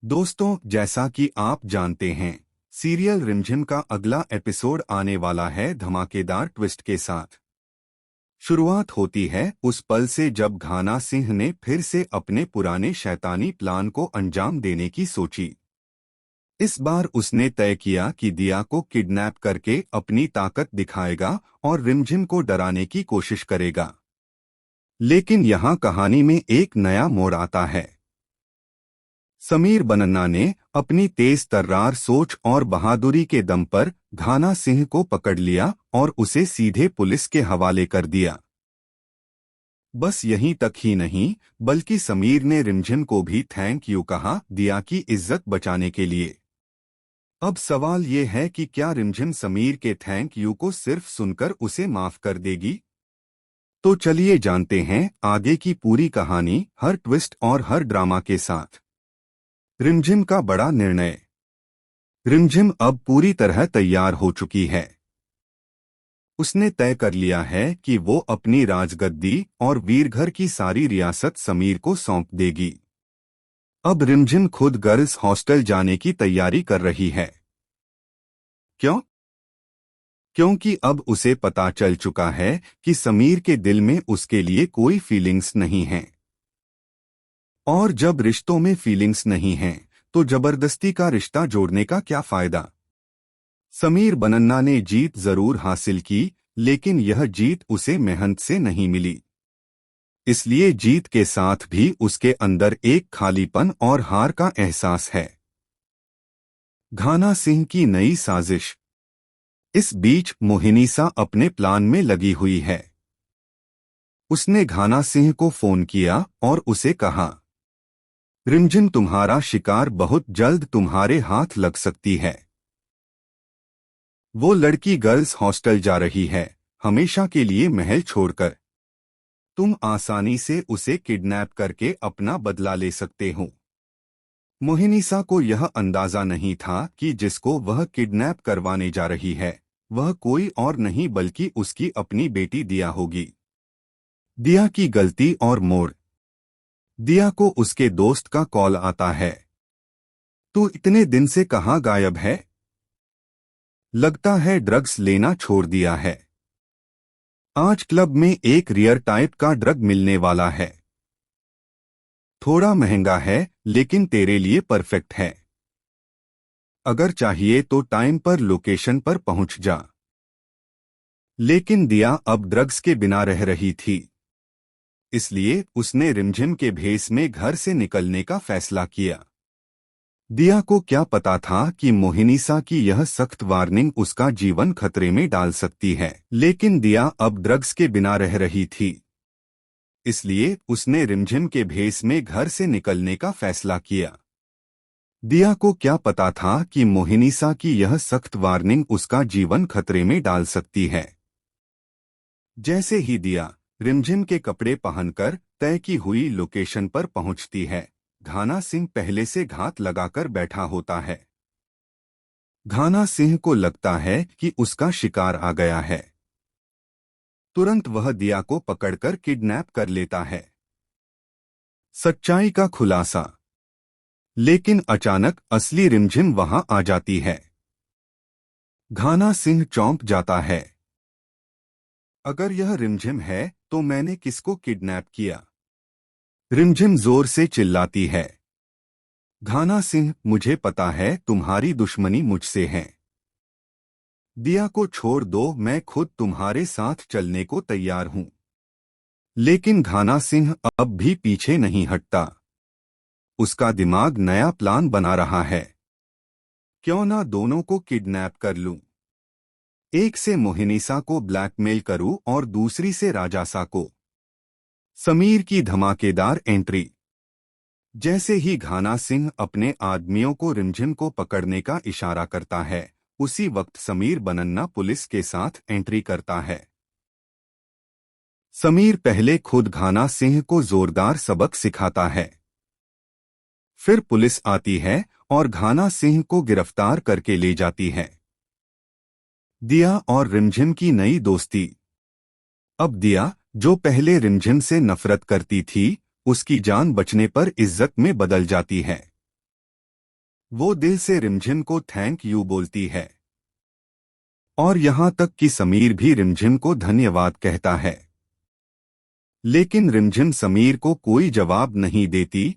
दोस्तों, जैसा कि आप जानते हैं, सीरियल रिमझिम का अगला एपिसोड आने वाला है धमाकेदार ट्विस्ट के साथ। शुरुआत होती है उस पल से जब घाना सिंह ने फिर से अपने पुराने शैतानी प्लान को अंजाम देने की सोची। इस बार उसने तय किया कि दिया को किडनैप करके अपनी ताकत दिखाएगा और रिमझिम को डराने की कोशिश करेगा। लेकिन यहाँ कहानी में एक नया मोड़ आता है। समीर बनन्ना ने अपनी तेज तर्रार सोच और बहादुरी के दम पर घाना सिंह को पकड़ लिया और उसे सीधे पुलिस के हवाले कर दिया। बस यहीं तक ही नहीं, बल्कि समीर ने रिमझिम को भी थैंक यू कहा दिया की इज्जत बचाने के लिए। अब सवाल ये है कि क्या रिमझिम समीर के थैंक यू को सिर्फ सुनकर उसे माफ कर देगी? तो चलिए जानते हैं आगे की पूरी कहानी, हर ट्विस्ट और हर ड्रामा के साथ। रिमझिम का बड़ा निर्णय। रिमझिम अब पूरी तरह तैयार हो चुकी है। उसने तय कर लिया है कि वो अपनी राजगद्दी और वीरघर की सारी रियासत समीर को सौंप देगी। अब रिमझिम खुद गर्ल्स हॉस्टल जाने की तैयारी कर रही है। क्यों? क्योंकि अब उसे पता चल चुका है कि समीर के दिल में उसके लिए कोई फीलिंग्स नहीं हैं। और जब रिश्तों में फीलिंग्स नहीं हैं, तो जबरदस्ती का रिश्ता जोड़ने का क्या फायदा? समीर बनन्ना ने जीत जरूर हासिल की, लेकिन यह जीत उसे मेहनत से नहीं मिली। इसलिए जीत के साथ भी उसके अंदर एक खालीपन और हार का एहसास है। घाना सिंह की नई साजिश। इस बीच मोहिनीसा अपने प्लान में लगी हुई है। उसने घाना सिंह को फोन किया और उसे कहा, रिमझिम तुम्हारा शिकार बहुत जल्द तुम्हारे हाथ लग सकती है। वो लड़की गर्ल्स हॉस्टल जा रही है, हमेशा के लिए महल छोड़कर। तुम आसानी से उसे किडनैप करके अपना बदला ले सकते हो। मोहिनीसा को यह अंदाजा नहीं था कि जिसको वह किडनैप करवाने जा रही है, वह कोई और नहीं बल्कि उसकी अपनी बेटी दिया होगी। दिया की गलती और मोड़। दिया को उसके दोस्त का कॉल आता है। तू इतने दिन से कहाँ गायब है? लगता है ड्रग्स लेना छोड़ दिया है। आज क्लब में एक रियर टाइप का ड्रग मिलने वाला है। थोड़ा महंगा है, लेकिन तेरे लिए परफेक्ट है। अगर चाहिए तो टाइम पर लोकेशन पर पहुंच जा। लेकिन दिया अब ड्रग्स के बिना रह रही थी। इसलिए उसने रिमझिम के भेस में घर से निकलने का फैसला किया। दिया को क्या पता था कि मोहिनीसा की यह सख्त वार्निंग उसका जीवन खतरे में डाल सकती है, लेकिन दिया अब ड्रग्स के बिना रह रही थी। इसलिए उसने रिमझिम के भेस में घर से निकलने का फैसला किया। दिया को क्या पता था कि मोहिनीसा की यह सख्त वार्निंग उसका जीवन खतरे में डाल सकती है। जैसे ही दिया रिमझिम के कपड़े पहनकर तय की हुई लोकेशन पर पहुंचती है, घाना सिंह पहले से घात लगाकर बैठा होता है। घाना सिंह को लगता है कि उसका शिकार आ गया है। तुरंत वह दिया को पकड़कर किडनैप कर लेता है। सच्चाई का खुलासा। लेकिन अचानक असली रिमझिम वहां आ जाती है। घाना सिंह चौंक जाता है। अगर यह रिमझिम है तो मैंने किसको किडनैप किया? रिमझिम जोर से चिल्लाती है। घाना सिंह, मुझे पता है तुम्हारी दुश्मनी मुझसे है। दिया को छोड़ दो, मैं खुद तुम्हारे साथ चलने को तैयार हूं। लेकिन घाना सिंह अब भी पीछे नहीं हटता। उसका दिमाग नया प्लान बना रहा है। क्यों ना दोनों को किडनैप कर लूं। एक से मोहिनीसा को ब्लैकमेल करूं और दूसरी से राजासा को। समीर की धमाकेदार एंट्री। जैसे ही घाना सिंह अपने आदमियों को रिमझिम को पकड़ने का इशारा करता है, उसी वक्त समीर बनन्ना पुलिस के साथ एंट्री करता है। समीर पहले खुद घाना सिंह को जोरदार सबक सिखाता है। फिर पुलिस आती है और घाना सिंह को गिरफ्तार करके ले जाती है। दिया और रिमझिम की नई दोस्ती। अब दिया, जो पहले रिमझिम से नफरत करती थी, उसकी जान बचने पर इज्जत में बदल जाती है। वो दिल से रिमझिम को थैंक यू बोलती है और यहाँ तक कि समीर भी रिमझिम को धन्यवाद कहता है। लेकिन रिमझिम समीर को कोई जवाब नहीं देती,